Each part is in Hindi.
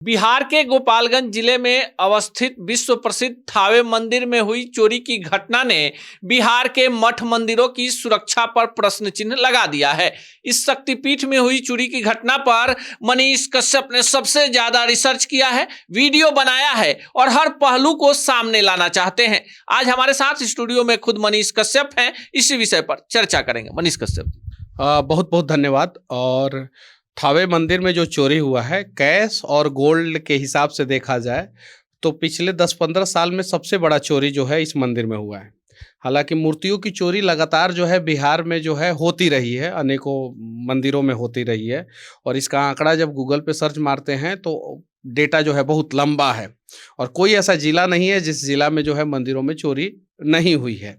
बिहार के गोपालगंज जिले में अवस्थित विश्व प्रसिद्ध थावे मंदिर में हुई चोरी की घटना ने बिहार के मठ मंदिरों की सुरक्षा पर प्रश्न चिन्ह लगा दिया है। इस शक्तिपीठ में हुई चोरी की घटना पर मनीष कश्यप ने सबसे ज्यादा रिसर्च किया है, वीडियो बनाया है और हर पहलू को सामने लाना चाहते हैं। आज हमारे साथ स्टूडियो में खुद मनीष कश्यप हैं, इसी विषय पर चर्चा करेंगे। मनीष कश्यप, बहुत बहुत धन्यवाद। और थावे मंदिर में जो चोरी हुआ है, कैश और गोल्ड के हिसाब से देखा जाए तो पिछले 10-15 साल में सबसे बड़ा चोरी जो है इस मंदिर में हुआ है। हालांकि मूर्तियों की चोरी लगातार जो है बिहार में जो है होती रही है, अनेकों मंदिरों में होती रही है। और इसका आंकड़ा जब गूगल पे सर्च मारते हैं तो डेटा जो है बहुत लंबा है और कोई ऐसा जिला नहीं है जिस जिला में जो है मंदिरों में चोरी नहीं हुई है।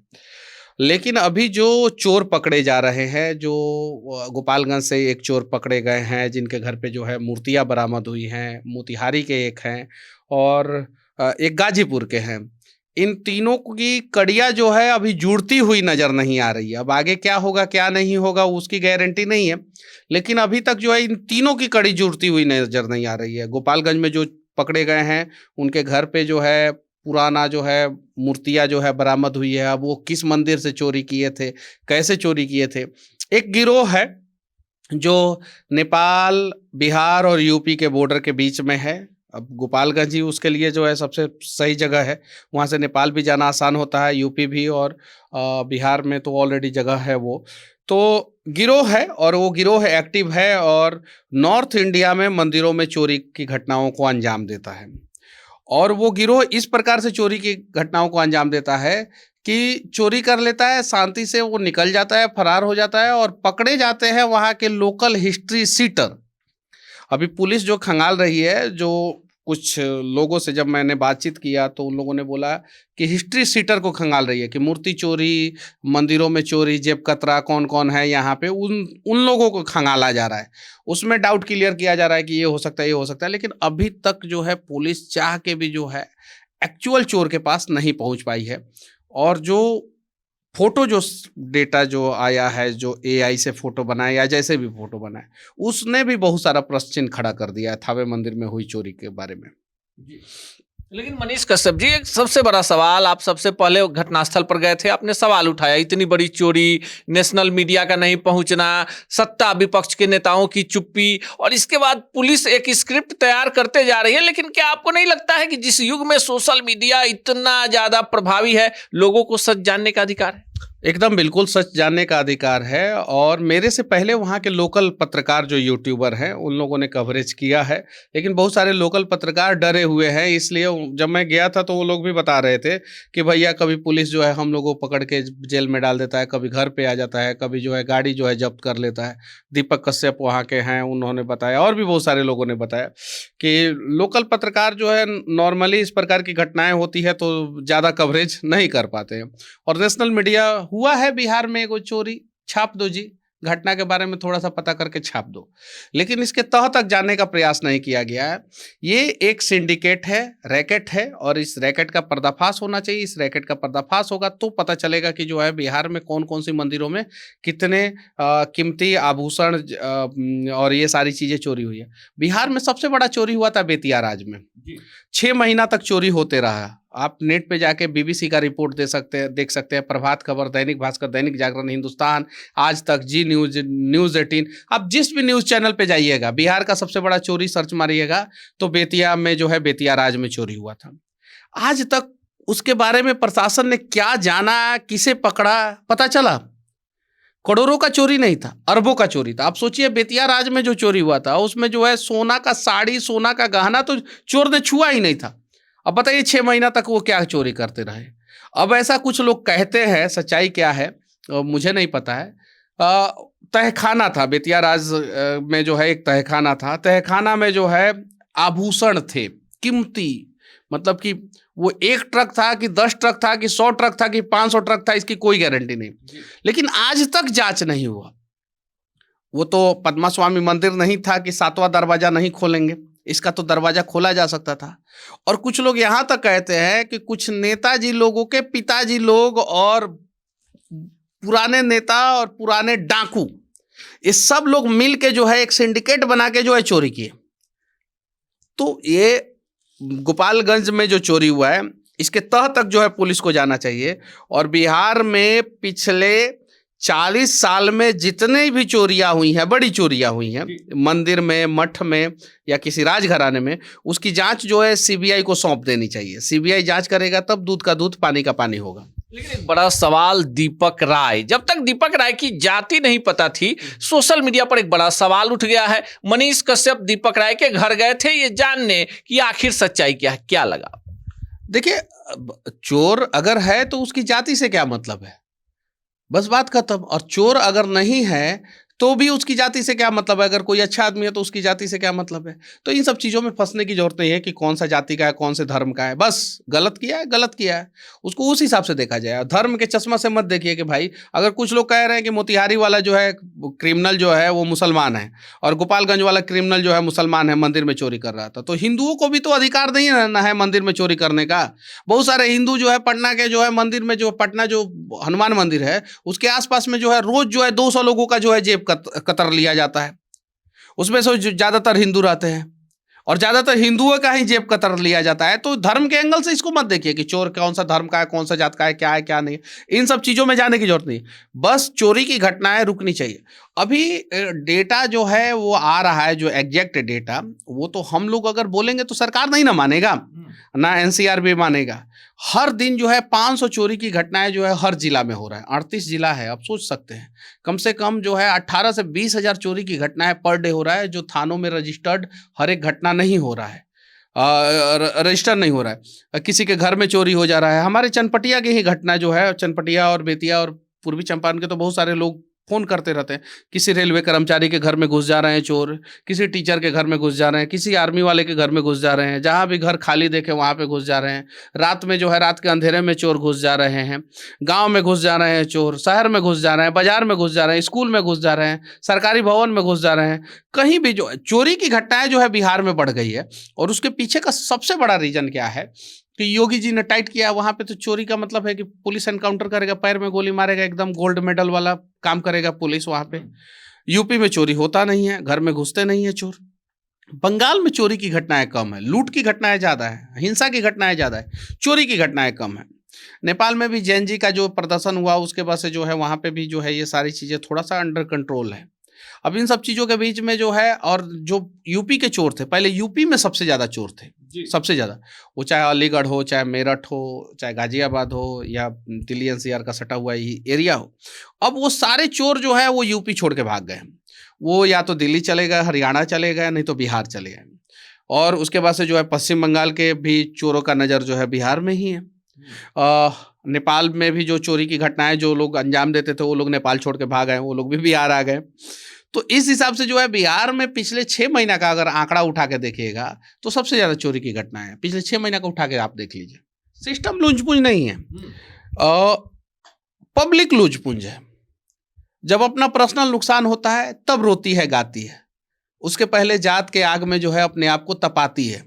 लेकिन अभी जो चोर पकड़े जा रहे हैं, जो गोपालगंज से एक चोर पकड़े गए हैं जिनके घर पे जो है मूर्तियां बरामद हुई हैं, मोतिहारी के एक हैं और एक गाजीपुर के हैं। इन तीनों की कड़ियाँ जो है अभी जुड़ती हुई नज़र नहीं आ रही है। अब आगे क्या होगा क्या नहीं होगा उसकी गारंटी नहीं है, लेकिन अभी तक जो है इन तीनों की कड़ी जुड़ती हुई नज़र नहीं आ रही है। गोपालगंज में जो पकड़े गए हैं उनके घर पे जो है पुराना जो है मूर्तियाँ जो है बरामद हुई है। अब वो किस मंदिर से चोरी किए थे, कैसे चोरी किए थे। एक गिरोह है जो नेपाल, बिहार और यूपी के बॉर्डर के बीच में है। अब गोपालगंज ही उसके लिए जो है सबसे सही जगह है। वहाँ से नेपाल भी जाना आसान होता है, यूपी भी, और बिहार में तो ऑलरेडी जगह है वो। तो गिरोह है और वो गिरोह एक्टिव है और नॉर्थ इंडिया में मंदिरों में चोरी की घटनाओं को अंजाम देता है। और वो गिरोह इस प्रकार से चोरी की घटनाओं को अंजाम देता है कि चोरी कर लेता है, शांति से वो निकल जाता है, फरार हो जाता है और पकड़े जाते हैं वहाँ के लोकल हिस्ट्री सीटर। अभी पुलिस जो खंगाल रही है, जो कुछ लोगों से जब मैंने बातचीत किया तो उन लोगों ने बोला कि हिस्ट्री सीटर को खंगाल रही है कि मूर्ति चोरी, मंदिरों में चोरी, जेब कतरा कौन कौन है यहाँ पे, उन लोगों को खंगाला जा रहा है। उसमें डाउट क्लियर किया जा रहा है कि ये हो सकता है, ये हो सकता है। लेकिन अभी तक जो है पुलिस चाह के भी जो है एक्चुअल चोर के पास नहीं पहुंच पाई है। और जो फोटो, जो डेटा जो आया है, जो एआई से फोटो बनाए या जैसे भी फोटो बनाए, उसने भी बहुत सारा प्रश्न चिन्ह खड़ा कर दिया है थावे मंदिर में हुई चोरी के बारे में। लेकिन मनीष कश्यप जी, एक सबसे बड़ा सवाल, आप सबसे पहले घटनास्थल पर गए थे, आपने सवाल उठाया, इतनी बड़ी चोरी, नेशनल मीडिया का नहीं पहुंचना, सत्ता विपक्ष के नेताओं की चुप्पी, और इसके बाद पुलिस एक स्क्रिप्ट तैयार करते जा रही है। लेकिन क्या आपको नहीं लगता है कि जिस युग में सोशल मीडिया इतना ज्यादा प्रभावी है, लोगों को सच जानने का अधिकार है? एकदम बिल्कुल सच जानने का अधिकार है। और मेरे से पहले वहाँ के लोकल पत्रकार जो यूट्यूबर हैं उन लोगों ने कवरेज किया है। लेकिन बहुत सारे लोकल पत्रकार डरे हुए हैं, इसलिए जब मैं गया था तो वो लोग भी बता रहे थे कि भैया कभी पुलिस जो है हम लोगों को पकड़ के जेल में डाल देता है, कभी घर पे आ जाता है, कभी जो है गाड़ी जो है जब्त कर लेता है। दीपक कश्यप वहाँ के हैं, उन्होंने बताया, और भी बहुत सारे लोगों ने बताया कि लोकल पत्रकार जो है नॉर्मली इस प्रकार की घटनाएं होती है तो ज़्यादा कवरेज नहीं कर पाते हैं। और नेशनल मीडिया हुआ है बिहार में एगो चोरी, छाप दो जी, घटना के बारे में थोड़ा सा पता करके छाप दो, लेकिन इसके तह तक जाने का प्रयास नहीं किया गया है। ये एक सिंडिकेट है, रैकेट है, और इस रैकेट का पर्दाफाश होना चाहिए। इस रैकेट का पर्दाफाश होगा तो पता चलेगा कि जो है बिहार में कौन कौन सी मंदिरों में कितने कीमती आभूषण और ये सारी चीजें चोरी हुई है। बिहार में सबसे बड़ा चोरी हुआ था बेतिया राज में। 6 महीना तक चोरी होते रहा। आप नेट पे जाके बीबीसी का रिपोर्ट देख सकते हैं, प्रभात खबर, दैनिक भास्कर, दैनिक जागरण, हिंदुस्तान, आज तक, जी न्यूज, न्यूज 18, आप जिस भी न्यूज चैनल पे जाइएगा, बिहार का सबसे बड़ा चोरी सर्च मारिएगा तो बेतिया में जो है बेतिया राज में चोरी हुआ था। आज तक उसके बारे में प्रशासन ने क्या जाना, किसे पकड़ा, पता चला? करोड़ों का चोरी नहीं था, अरबों का चोरी था। आप सोचिए बेतिया राज में जो चोरी हुआ था उसमें जो है सोना का साड़ी, सोना का गहना तो चोर ने छुआ ही नहीं था। अब बताइए 6 महीना तक वो क्या चोरी करते रहे। अब ऐसा कुछ लोग कहते हैं, सच्चाई क्या है मुझे नहीं पता है। तहखाना था बेतिया राज में, जो है एक तहखाना था। तहखाना में जो है आभूषण थे कीमती, मतलब कि वो 1 ट्रक था कि 10 ट्रक था कि 100 ट्रक था कि 500 ट्रक था, इसकी कोई गारंटी नहीं। लेकिन आज तक जांच नहीं हुआ। वो तो पद्मा स्वामी मंदिर नहीं था कि 7वां दरवाजा नहीं खोलेंगे, इसका तो दरवाजा खोला जा सकता था। और कुछ लोग यहाँ तक कहते हैं कि कुछ नेताजी लोगों के पिताजी लोग और पुराने नेता और पुराने डाकू, ये सब लोग मिल के जो है एक सिंडिकेट बना के जो है चोरी किए। तो ये गोपालगंज में जो चोरी हुआ है, इसके तह तक जो है पुलिस को जाना चाहिए। और बिहार में पिछले 40 साल में जितने भी चोरियां हुई हैं, बड़ी चोरियां हुई हैं, मंदिर में, मठ में या किसी राजघराने में, उसकी जांच जो है सीबीआई को सौंप देनी चाहिए। सीबीआई जांच करेगा तब दूध का दूध, पानी का पानी होगा। लेकिन एक बड़ा सवाल दीपक राय, जब तक दीपक राय की जाति नहीं पता थी, सोशल मीडिया पर एक बड़ा सवाल उठ गया है। मनीष कश्यप दीपक राय के घर गए थे ये जानने कि आखिर सच्चाई क्या है, क्या लगा? देखिए, चोर अगर है तो उसकी जाति से क्या मतलब है, बस बात खत्म। और चोर अगर नहीं है तो भी उसकी जाति से क्या मतलब है। अगर कोई अच्छा आदमी है तो उसकी जाति से क्या मतलब है। तो इन सब चीज़ों में फंसने की जरूरत नहीं है कि कौन सा जाति का है, कौन से धर्म का है। बस गलत किया है, गलत किया है, उसको उस हिसाब से देखा जाए। धर्म के चश्मा से मत देखिए कि भाई, अगर कुछ लोग कह रहे हैं कि मोतिहारी वाला जो है क्रिमिनल जो है वो मुसलमान है और गोपालगंज वाला क्रिमिनल जो है मुसलमान है, मंदिर में चोरी कर रहा था, तो हिंदुओं को भी तो अधिकार नहीं है ना है मंदिर में चोरी करने का। बहुत सारे हिंदू जो है पटना के जो है मंदिर में, जो पटना जो हनुमान मंदिर है उसके आसपास में जो है रोज जो है 200 लोगों का जो है जेब कतर लिया जाता है। उसमें से ज्यादातर हिंदू रहते हैं और ज्यादातर हिंदुओं का ही जेब कतर लिया जाता है। तो धर्म के एंगल से इसको मत देखिए कि चोर कौन सा धर्म का है, कौन सा जात का है, क्या नहीं। इन सब चीजों में जाने की जरूरत नहीं, बस चोरी की घटनाएं रुकनी चाहिए। अभी डेटा जो है वो आ रहा है, जो एग्जैक्ट डेटा, वो तो हम लोग अगर बोलेंगे तो सरकार नहीं ना मानेगा, ना एनसीआर भी मानेगा। हर दिन जो है 500 चोरी की घटनाएं जो है हर जिला में हो रहा है। 38 जिला है, आप सोच सकते हैं, कम से कम जो है 18 से 20 हजार चोरी की घटनाएं पर डे हो रहा है, जो थानों में रजिस्टर्ड हर एक घटना नहीं हो रहा है, रजिस्टर नहीं हो रहा है। किसी के घर में चोरी हो जा रहा है। हमारे चनपटिया की ही घटना जो है, चनपटिया और बेतिया और पूर्वी चंपारण के तो बहुत सारे लोग फोन करते रहते हैं, किसी रेलवे कर्मचारी के घर में घुस जा रहे हैं चोर, किसी टीचर के घर में घुस जा रहे हैं, किसी आर्मी वाले के घर में घुस जा रहे हैं, जहां भी घर खाली देखे वहां पे घुस जा रहे हैं। रात में जो है, रात के अंधेरे में चोर घुस जा रहे हैं, गांव में घुस जा रहे हैं चोर, शहर में घुस जा रहे हैं, बाजार में घुस जा रहे हैं, स्कूल में घुस जा रहे हैं, सरकारी भवन में घुस जा रहे हैं। कहीं भी जो चोरी की घटनाएं जो है बिहार में बढ़ गई है। और उसके पीछे का सबसे बड़ा रीजन क्या है कि योगी जी ने टाइट किया वहां पे। तो चोरी का मतलब है कि पुलिस एनकाउंटर करेगा, पैर में गोली मारेगा, एकदम गोल्ड मेडल वाला काम करेगा पुलिस वहां पे। यूपी में चोरी होता नहीं है, घर में घुसते नहीं है चोर। बंगाल में चोरी की घटनाएं कम है, लूट की घटनाएं ज्यादा है, हिंसा की घटनाएं ज्यादा है, चोरी की घटनाएं कम है। नेपाल में भी जैन जी का जो प्रदर्शन हुआ उसके बाद से जो है वहां पे भी जो है ये सारी चीजें थोड़ा सा अंडर कंट्रोल है। अब इन सब चीजों के बीच में जो है, और जो यूपी के चोर थे, पहले यूपी में सबसे ज्यादा चोर थे, सबसे ज्यादा, वो चाहे अलीगढ़ हो, चाहे मेरठ हो, चाहे गाजियाबाद हो, या दिल्ली एनसीआर का सटा हुआ ही एरिया हो। अब वो सारे चोर जो है वो यूपी छोड़ के भाग गए। वो या तो दिल्ली चले गए, हरियाणा चले गए, नहीं तो बिहार चले गए। और उसके बाद से जो है पश्चिम बंगाल के भी चोरों का नज़र जो है बिहार में ही है। नेपाल में भी जो चोरी की घटनाएं जो लोग अंजाम देते थे वो लोग नेपाल छोड़ के भाग गए, वो लोग भी बिहार आ गए। तो इस हिसाब से जो है बिहार में पिछले 6 महीना का अगर आंकड़ा उठा के देखिएगा तो सबसे ज्यादा चोरी की घटना है। पिछले 6 महीना का उठा के आप देख लीजिए। सिस्टम लूजपुंज नहीं है, पब्लिक लूजपुंज है। जब अपना पर्सनल नुकसान होता है तब रोती है, गाती है। उसके पहले जात के आग में जो है अपने आप को तपाती है,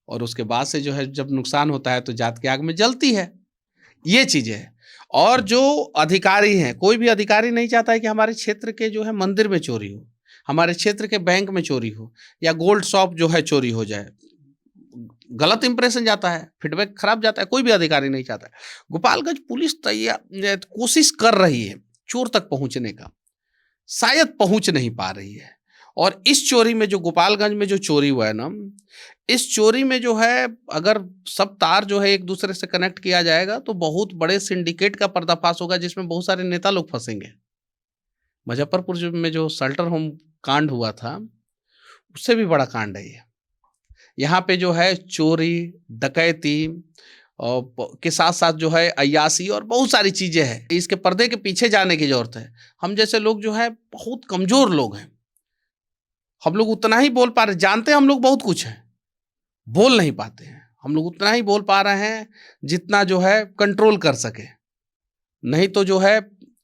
और उसके बाद से जो है जब नुकसान होता है तो जात के आग में जलती है। ये चीजें है। और जो अधिकारी हैं, कोई भी अधिकारी नहीं चाहता है कि हमारे क्षेत्र के जो है मंदिर में चोरी हो, हमारे क्षेत्र के बैंक में चोरी हो, या गोल्ड शॉप जो है चोरी हो जाए। गलत इंप्रेशन जाता है, फीडबैक खराब जाता है, कोई भी अधिकारी नहीं चाहता है। गोपालगंज पुलिस तैयार कोशिश कर रही है चोर तक पहुंचने का, शायद पहुंच नहीं पा रही है। और इस चोरी में, जो गोपालगंज में जो चोरी हुआ है ना, इस चोरी में जो है अगर सब तार जो है एक दूसरे से कनेक्ट किया जाएगा तो बहुत बड़े सिंडिकेट का पर्दाफाश होगा, जिसमें बहुत सारे नेता लोग फंसेंगे। मुजफ्फरपुर में जो शेल्टर होम कांड हुआ था उससे भी बड़ा कांड है ये। यहाँ पे जो है चोरी, डकैती के साथ साथ जो है अय्यासी और बहुत सारी चीजें हैं। इसके पर्दे के पीछे जाने की जरूरत है। हम जैसे लोग जो है बहुत कमजोर लोग हैं, हम लोग उतना ही बोल पा रहे, जानते हैं हम लोग बहुत कुछ है, बोल नहीं पाते हैं। हम लोग उतना ही बोल पा रहे हैं जितना जो है कंट्रोल कर सके, नहीं तो जो है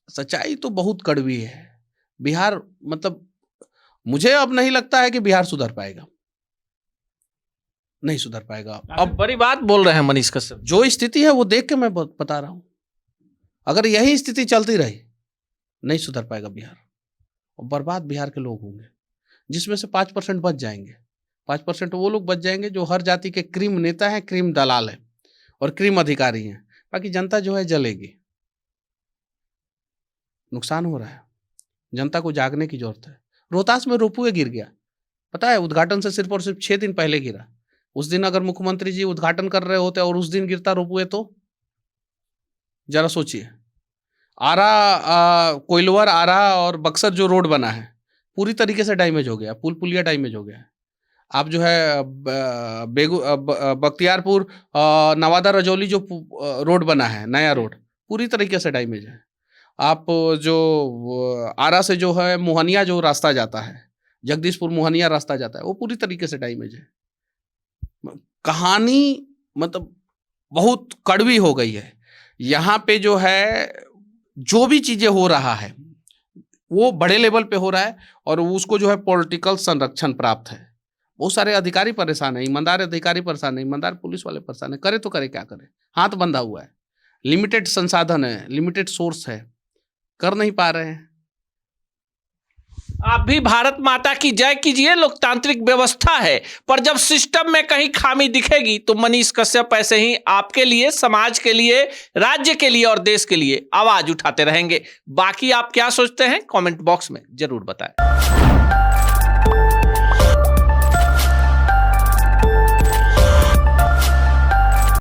सच्चाई तो बहुत कड़वी है। बिहार, मतलब मुझे अब नहीं लगता है कि बिहार सुधर पाएगा, नहीं सुधर पाएगा। अब बड़ी बात बोल रहे हैं मनीष कश्यप। जो स्थिति है वो देख के मैं बता रहा हूं, अगर यही स्थिति चलती रही नहीं सुधर पाएगा बिहार, और बर्बाद बिहार के लोग होंगे, जिसमें से 5% बच जाएंगे। 5% वो लोग बच जाएंगे जो हर जाति के क्रीम नेता हैं, क्रीम दलाल हैं और क्रीम अधिकारी हैं। बाकी जनता जो है जलेगी। नुकसान हो रहा है, जनता को जागने की जरूरत है। रोहतास में रोपवे गिर गया, पता है, उद्घाटन से सिर्फ और सिर्फ 6 दिन पहले गिरा। उस दिन अगर मुख्यमंत्री जी उद्घाटन कर रहे होते और उस दिन गिरता रोपवे तो जरा सोचिए। कोइलवर आरा और बक्सर जो रोड बना है पूरी तरीके से डैमेज हो गया, पुल पुलिया डैमेज हो गया। आप जो है बख्तियारपुर नवादा रजौली जो रोड बना है, नया रोड, पूरी तरीके से डैमेज है। आप जो आरा से जो है मोहनिया जो रास्ता जाता है, जगदीशपुर मोहनिया रास्ता जाता है, वो पूरी तरीके से डैमेज है। कहानी मतलब बहुत कड़वी हो गई है। यहाँ पे जो है जो भी चीजें हो रहा है वो बड़े लेवल पे हो रहा है और उसको जो है पॉलिटिकल संरक्षण प्राप्त है। बहुत सारे अधिकारी परेशान है, ईमानदार अधिकारी परेशान है, ईमानदार पुलिस वाले परेशान है। करे तो करे क्या करे, हाथ बंधा हुआ है, लिमिटेड संसाधन है, लिमिटेड सोर्स है, कर नहीं पा रहे हैं। आप भी भारत माता की जय कीजिए। लोकतांत्रिक व्यवस्था है, पर जब सिस्टम में कहीं खामी दिखेगी तो मनीष कश्यप ऐसे ही आपके लिए, समाज के लिए, राज्य के लिए और देश के लिए आवाज उठाते रहेंगे। बाकी आप क्या सोचते हैं कमेंट बॉक्स में जरूर बताएं।